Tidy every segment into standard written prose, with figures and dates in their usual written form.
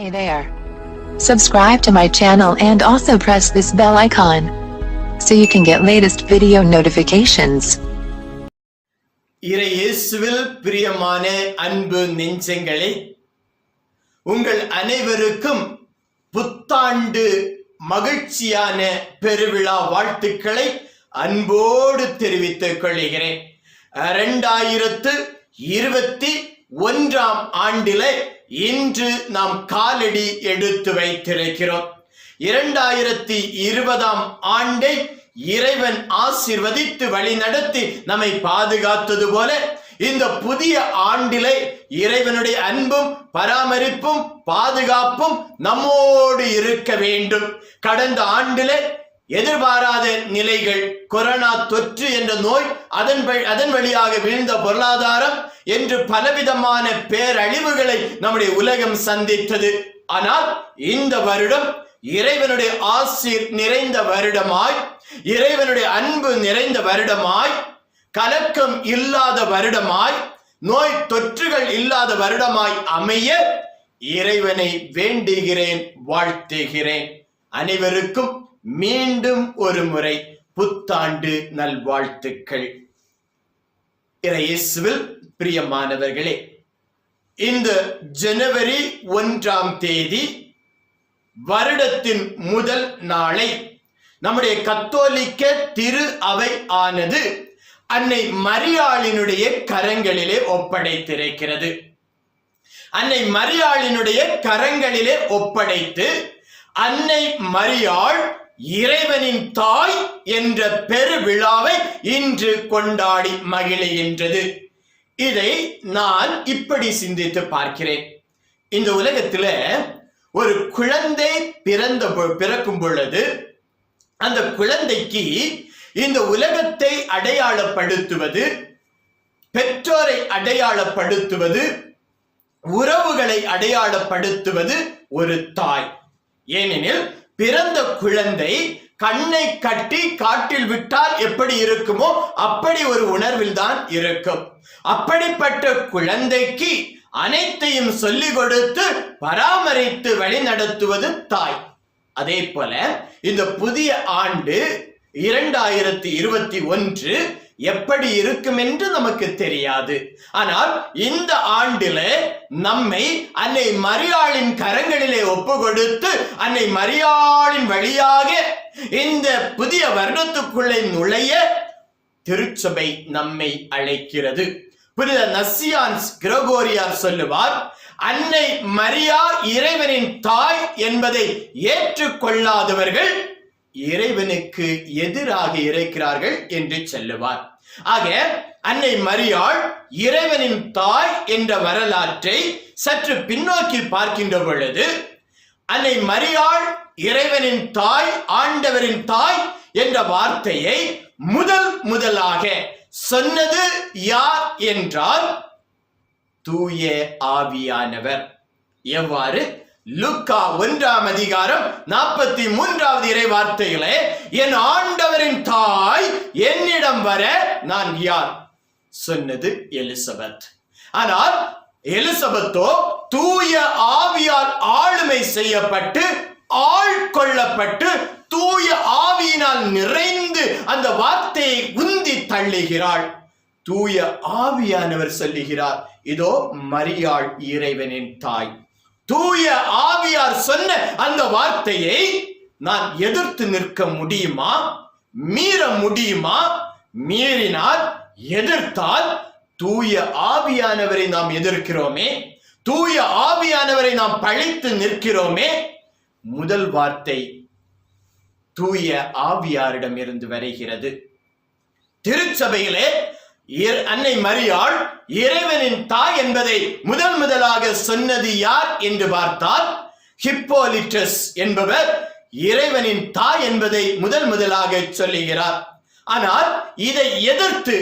Hey there. Subscribe to my channel and also press this bell icon so you can get latest video notifications. இறை இயேசுவில் பிரியமான அன்பு நெஞ்சங்களே, உங்கள் அனைவருக்கும் புத்தாண்டு மகிழ்ச்சியான பெருவிழா வாழ்த்துக்களை அன்போடு தெரிவித்துக் கொள்கிறேன். 2021 ஆண்டிலே இன்று நாம் காலடி எடுத்து வைத்திருக்கிறோம். 2020 ஆண்டை இறைவன் ஆசீர்வதித்து வழி நடத்தி நம்மை பாதுகாத்தது போல இந்த புதிய ஆண்டிலே இறைவனுடைய அன்பும் பராமரிப்பும் பாதுகாப்பும் நம்மோடு இருக்க வேண்டும். கடந்த ஆண்டிலே எதிர்பாராத நிலைகள், கொரோனா தொற்று என்ற நோய், அதன் வழியாக வீழ்ந்த பொருளாதாரம் என்று பலவிதமான பேரழிவுகளை நம்முடைய உலகம் சந்தித்தது. ஆனால் இந்த வருடம் இறைவனுடைய ஆசீர் நிறைந்த வருடமாய், இறைவனுடைய அன்பு நிறைந்த வருடமாய், கலக்கம் இல்லாத வருடமாய், நோய் தொற்றுகள் இல்லாத வருடமாய் அமைய இறைவனை வேண்டுகிறேன், வாழ்த்துகிறேன். அனைவருக்கும் மீண்டும் ஒரு முறை புத்தாண்டு நல்வாழ்த்துக்கள். இயேசுவில் பிரியமானவர்களே, இந்த ஜனவரி 1 வருடத்தின் முதல் நாளை நம்முடைய கத்தோலிக்க திரு அவை ஆனது அன்னை மரியாளினுடைய கரங்களிலே ஒப்படைத்திருக்கிறது. அன்னை மரியாளினுடைய கரங்களிலே ஒப்படைத்து அன்னை மரியாள் இறைவனின் தாய் என்ற பெருவிழாவை இன்று கொண்டாடி மகிழ்கின்றது. இதை நான் இப்படி சிந்தித்து பார்க்கிறேன். இந்த உலகத்துல ஒரு குழந்தை பிறக்கும் பொழுது அந்த குழந்தைக்கு இந்த உலகத்தை அடையாளப்படுத்துவது, பெற்றோரை அடையாளப்படுத்துவது, உறவுகளை அடையாளப்படுத்துவது ஒரு தாய். ஏனெனில் பிறந்த குழந்தை கண்ணை கட்டி காட்டில் விட்டால் எப்படி இருக்குமோ அப்படி ஒரு உணர்வில் தான் இருக்கும். அப்படிப்பட்ட குழந்தைக்கு அனைத்தையும் சொல்லிக் கொடுத்து பராமரித்து வழி நடத்துவது தாய். அதே போல இந்த புதிய ஆண்டு 2021 எப்படி இருக்கும் என்று நமக்கு தெரியாது. ஆனால் இந்த ஆண்டிலே நம்மை அன்னை மரியாளின் கரங்களிலே ஒப்பு கொடுத்து அன்னை மரியாளின் வழியாக இந்த புதிய வருடத்துக்குள்ளே நுழைய திருச்சபை நம்மை அழைக்கிறது. புனித நசியான்ஸ் கிரகோரியார் சொல்லுவார், அன்னை மரியா இறைவனின் தாய் என்பதை ஏற்றுக்கொள்ளாதவர்கள் இறைவனுக்கு எதிராக இருக்கிறார்கள் என்று சொல்லுவார். ஆக அன்னை மரியாள் இறைவனின் தாய் என்ற வரலாற்றை சற்று பின்னோக்கி பார்க்கின்ற பொழுது, அன்னை மரியாள் இறைவனின் தாய், ஆண்டவரின் தாய் என்ற வார்த்தையை முதலாக சொன்னது யார் என்றால் தூய ஆவியானவர். எவ்வாறு? லூக்கா 1 இறை வார்த்தைகளே, என் ஆண்டவரின் தாய் என்னிடம் வர நான் யார்? சொன்னது எலிசபெத். ஆனால் எலிசபெத்தோ தூய ஆவியால் ஆளுமை செய்யப்பட்டு ஆள்கொள்ளப்பட்டு தூய ஆவியினால் நிறைந்து அந்த வார்த்தையை உந்தி தள்ளுகிறாள். தூய ஆவியானவர் சொல்லுகிறார், இதோ மரியாள் இறைவனின் தாய். தூய ஆவியார் சொன்ன அந்த வார்த்தையை நான் எதிர்த்து நிற்க முடியுமா? மீற முடியுமா? மீறினால், எதிர்த்தால் தூய ஆவியானவரை நாம் எதிர்க்கிறோமே, தூய ஆவியானவரை நாம் பழித்து நிற்கிறோமே. முதல் வார்த்தை தூய ஆவியாரிடம் இருந்து வருகிறது. திருச்சபையிலே அன்னை மரியாள் இறைவனின் தாய் என்பதை முதலாக சொன்னது யார் என்று பார்த்தால் ஹிப்போலிட்டஸ் என்பவர் இறைவனின் தாய் என்பதை முதலாக சொல்லுகிறார். ஆனால் இதை எதிர்த்து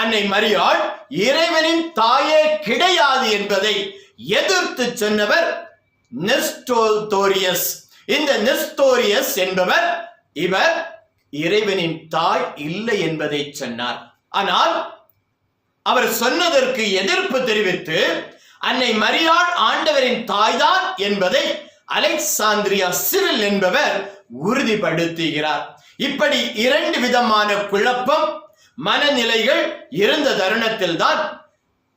அன்னை மரியாள் இறைவனின் தாயே கிடையாது என்பதை எதிர்த்து சொன்னவர் நெஸ்டோரியஸ். இந்த நெஸ்டோரியஸ் என்பவர் இவர் இறைவனின் தாய் இல்லை என்பதை சொன்னார். ஆனால் அவர் சொன்னதற்கு எதிர்ப்பு தெரிவித்து அன்னை மரியாள் ஆண்டவரின் தாய்தான் என்பதை அலெக்சாந்திரியா சிரில் என்பவர் உறுதிப்படுத்துகிறார். இப்படி இரண்டு விதமான குழப்பம் மனநிலைகள் இருந்த தருணத்தில் தான்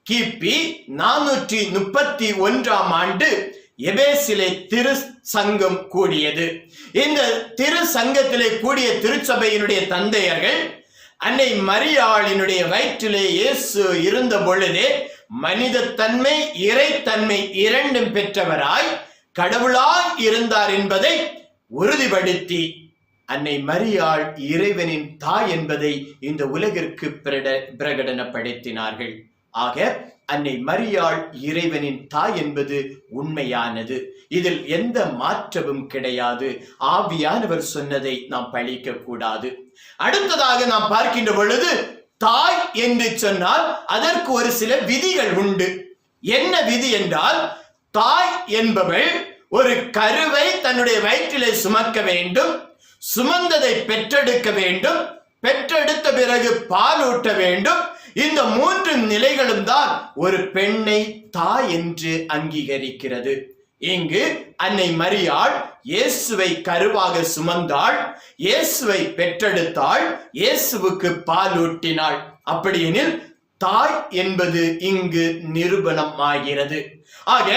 கிபி 431 எபேசிலே திரு சங்கம் கூடியது. இந்த திரு சங்கத்திலே கூடிய திருச்சபையினுடைய தந்தையர்கள் அன்னை மரியாளினுடைய வயிற்றிலே இயேசு இருந்த பொழுதே மனிதத்தன்மை இறைத்தன்மை இரண்டும் பெற்றவராய் கடவுளாய் இருந்தார் என்பதை உறுதிப்படுத்தி அன்னை மரியாள் இறைவனின் தாய் என்பதை இந்த உலகிற்கு பிரகடனப்படுத்தினார்கள். ஆக அன்னை மரியாள் இறைவனின் தாய் என்பது உண்மையானது. இதில் எந்த மாற்றமும் கிடையாது. ஆவியானவர் சொன்னதை நாம் பழிக்க கூடாது. அடுத்ததாக நாம் பார்க்கின்ற பொழுது தாய் என்று சொன்னால் அதற்கு ஒரு சில விதிகள் உண்டு. என்ன விதி என்றால், தாய் என்பவள் ஒரு கருவை தன்னுடைய வயிற்றிலே சுமக்க வேண்டும், சுமந்ததை பெற்றெடுக்க வேண்டும், பெற்றெடுத்த பிறகு பாலூட்ட வேண்டும். இந்த மூன்று நிலைகளும் தான் ஒரு பெண்ணை தாய் என்று அங்கீகரிக்கிறது. இங்கு அன்னை மரியாள் இயேசுவை கருவாக சுமந்தாள், இயேசுவை பெற்றெடுத்தாள், இயேசுவுக்கு பாலூட்டினாள். அப்படியெனில் தாய் என்பது இங்கு நிரூபணம் ஆகிறது. ஆக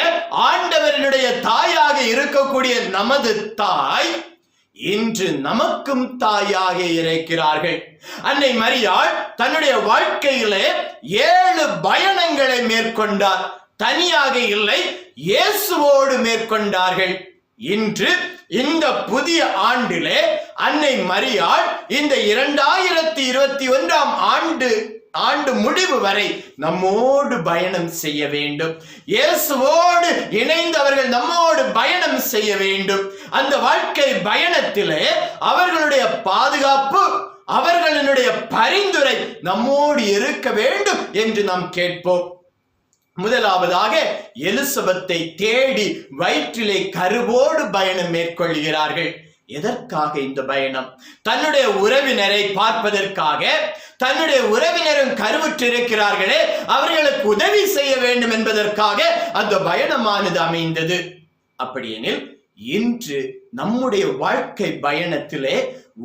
ஆண்டவரினுடைய தாயாக இருக்கக்கூடிய நமது தாய் இன்று நமக்கும் தாயாக இருக்கிறார்கள். அன்னை மரியாள் தன்னுடைய வாழ்க்கையிலே 7 பயணங்களை மேற்கொண்டார். தனியாக இல்லை, இயேசுவோடு மேற்கொண்டார்கள். இன்று இந்த புதிய ஆண்டிலே அன்னை மரியாள் இந்த 2021 ஆண்டு முடிவு வரை நம்மோடு பயணம் செய்ய வேண்டும். இயேசுவோடு இணைந்தவர்கள் நம்மோடு பயணம் செய்ய வேண்டும். அந்த வாழ்க்கை பயணத்திலே அவர்களுடைய பாதுகாப்பு, அவர்களுடைய பரிந்துரை நம்மோடு இருக்க வேண்டும் என்று நாம் கேட்போம். முதலாவதாக எலிசபெத்தை தேடி வயிற்றிலே கருவோடு பயணம் மேற்கொள்கிறார்கள். எதற்காக இந்த பயணம்? தன்னுடைய உறவினரை பார்ப்பதற்காக. தன்னுடைய உறவினரும் கருவுற்றிருக்கிறார்களே, அவர்களுக்கு உதவி செய்ய வேண்டும் என்பதற்காக அந்த பயணமானது அமைந்தது. அப்படியெனில் இன்று நம்முடைய வாழ்க்கை பயணத்திலே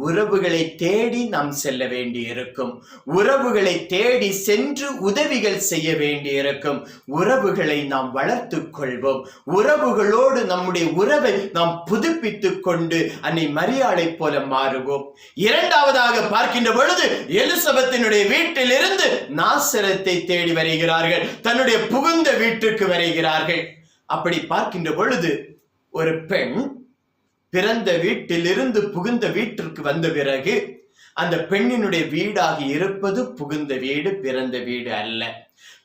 உறவுகளை தேடி நாம் செல்ல வேண்டியிருக்கும். உறவுகளை தேடி சென்று உதவிகள் செய்ய வேண்டியிருக்கும். உறவுகளை நாம் வளர்த்துக் கொள்வோம். உறவுகளோடு நம்முடைய உறவை நாம் புதுப்பித்துக் கொண்டு அன்னை மரியாளை போல மாறுவோம். இரண்டாவதாக பார்க்கின்ற பொழுது எலிசபெத்தினுடைய வீட்டிலிருந்து நாசரத்தை தேடி வருகிறார்கள். தன்னுடைய புகுந்த வீட்டுக்கு வருகிறார்கள். அப்படி பார்க்கின்ற பொழுது ஒரு பெண் பிறந்த வீட்டிலிருந்து புகுந்த வீட்டிற்கு வந்த பிறகு அந்த பெண்ணினுடைய வீடாக இருப்பது புகுந்த வீடு, பிறந்த வீடு அல்ல.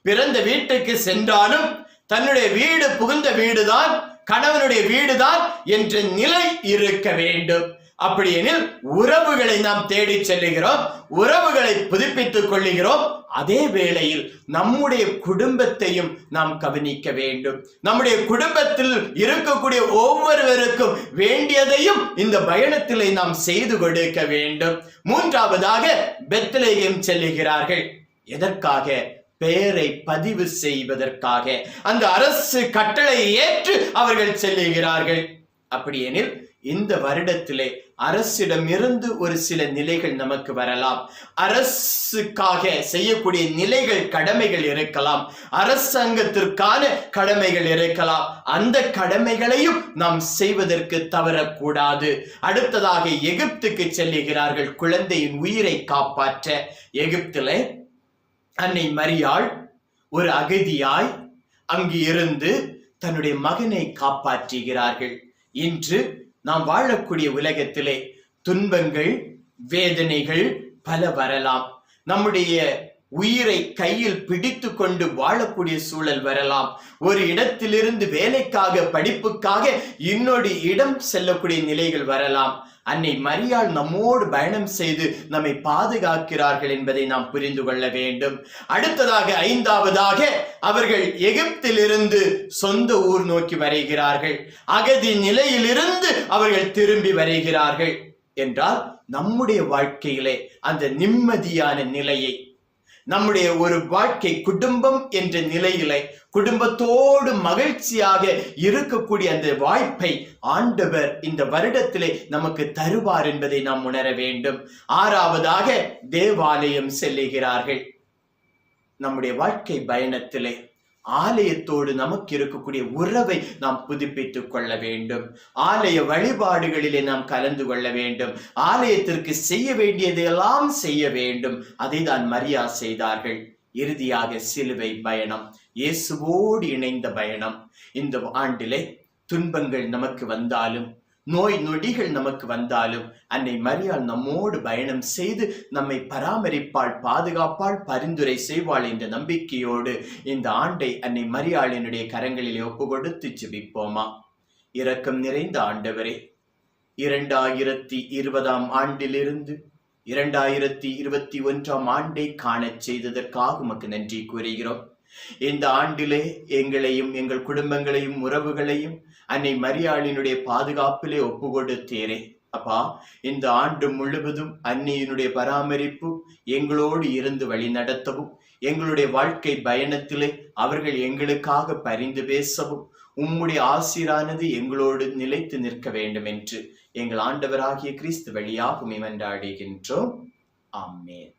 பிறந்த வீட்டுக்கு சென்றாலும் தன்னுடைய வீடு புகுந்த வீடுதான், கணவனுடைய வீடுதான் என்ற நிலை இருக்க வேண்டும். அப்படியெனில் உறவுகளை நாம் தேடி செல்லுகிறோம், உறவுகளை புதுப்பித்துக் கொள்ளுகிறோம். அதே வேளையில் நம்முடைய குடும்பத்தையும் நாம் கவனிக்க வேண்டும். நம்முடைய குடும்பத்தில் இருக்கக்கூடிய ஒவ்வொருவருக்கும் வேண்டியதையும் இந்த பயணத்திலே நாம் செய்து கொடுக்க வேண்டும். மூன்றாவதாக பெத்லகேம் செல்லுகிறார்கள். எதற்காக? பெயரை பதிவு செய்வதற்காக. அந்த அரசு கட்டளையை ஏற்று அவர்கள் செல்லுகிறார்கள். அப்படியெனில் இந்த வருடத்திலே அரசிடமிருந்து ஒரு சில நிலைகள் நமக்கு வரலாம். அரசுக்காக செய்யக்கூடிய நிலைகள், கடமைகள் இருக்கலாம். அரசாங்கத்திற்கான கடமைகள் இருக்கலாம். அந்த கடமைகளையும் நாம் செய்வதற்கு தவறக்கூடாது. அடுத்ததாக எகிப்துக்கு செல்லுகிறார்கள் குழந்தையின் உயிரை காப்பாற்ற. எகிப்திலே அன்னை மரியாள் ஒரு அகதியாய் அங்கு இருந்து தன்னுடைய மகனை காப்பாற்றுகிறார்கள். இன்று நாம் வாழக்கூடிய உலகத்திலே துன்பங்கள், வேதனைகள் பல வரலாம். நம்முடைய உயிரை கையில் பிடித்து கொண்டு வாழக்கூடிய சூழல் வரலாம். ஒரு இடத்திலிருந்து வேலைக்காக, படிப்புக்காக இன்னொரு இடம் செல்லக்கூடிய நிலைகள் வரலாம். அன்னை மரியாள் நம்மோடு பயணம் செய்து நம்மை பாதுகாக்கிறார்கள் என்பதை நாம் புரிந்து கொள்ள வேண்டும். அடுத்ததாக ஐந்தாவதாக அவர்கள் எகிப்திலிருந்து சொந்த ஊர் நோக்கி வருகிறார்கள். அகதி நிலையிலிருந்து அவர்கள் திரும்பி வருகிறார்கள் என்றால் நம்முடைய வாழ்க்கையிலே அந்த நிம்மதியான நிலையை, நம்முடைய ஒரு வாழ்க்கை குடும்பம் என்ற நிலையிலே குடும்பத்தோடு மகிழ்ச்சியாக இருக்கக்கூடிய அந்த வாய்ப்பை ஆண்டவர் இந்த வருடத்திலே நமக்கு தருவார் என்பதை நாம் உணர வேண்டும். 6வதாக தேவாலயம் செல்லுகிறார்கள். நம்முடைய வாழ்க்கை பயணத்திலே ஆலயத்தோடு நமக்கு இருக்கக்கூடிய உறவை நாம் புதுப்பித்துக் கொள்ள வேண்டும். ஆலய வழிபாடுகளிலே நாம் கலந்து கொள்ள வேண்டும். ஆலயத்திற்கு செய்ய வேண்டியதையெல்லாம் செய்ய வேண்டும். அதை தான் மரியா செய்தார்கள். இறுதியாக சிலுவை பயணம், இயேசுவோடு இணைந்த பயணம். இந்த ஆண்டிலே துன்பங்கள் நமக்கு வந்தாலும், நோய் நொடிகள் நமக்கு வந்தாலும், அன்னை மரியாள் நம்மோடு பயணம் செய்து நம்மை பராமரிப்பாள், பாதுகாப்பாள், பரிந்துரை செய்வாள் என்ற நம்பிக்கையோடு இந்த ஆண்டை அன்னை மரியாளினுடைய கரங்களிலே ஒப்பு கொடுத்து ஜெபிப்போமா. இரக்கம் நிறைந்த ஆண்டவரே, 2020 ஆண்டிலிருந்து 2021 ஆண்டை காணச் செய்ததற்காக உமக்கு நன்றி கூறுகிறோம். இந்த ஆண்டிலே எங்களையும் எங்கள் குடும்பங்களையும் உறவுகளையும் அன்னை மரியாளினுடைய பாதுகாப்பிலே ஒப்பு கொடுத்தீரே அப்பா. இந்த ஆண்டு முழுவதும் அன்னையினுடைய பராமரிப்பு எங்களோடு இருந்து வழி நடத்தவும், எங்களுடைய வாழ்க்கை பயணத்திலே அவர்கள் எங்களுக்காக பரிந்து பேசவும், உம்முடைய ஆசீரானது எங்களோடு நிலைத்து நிற்க வேண்டும் என்று எங்கள் ஆண்டவராகிய கிறிஸ்து வழியாக மன்றாடுகின்றோம். ஆமென்.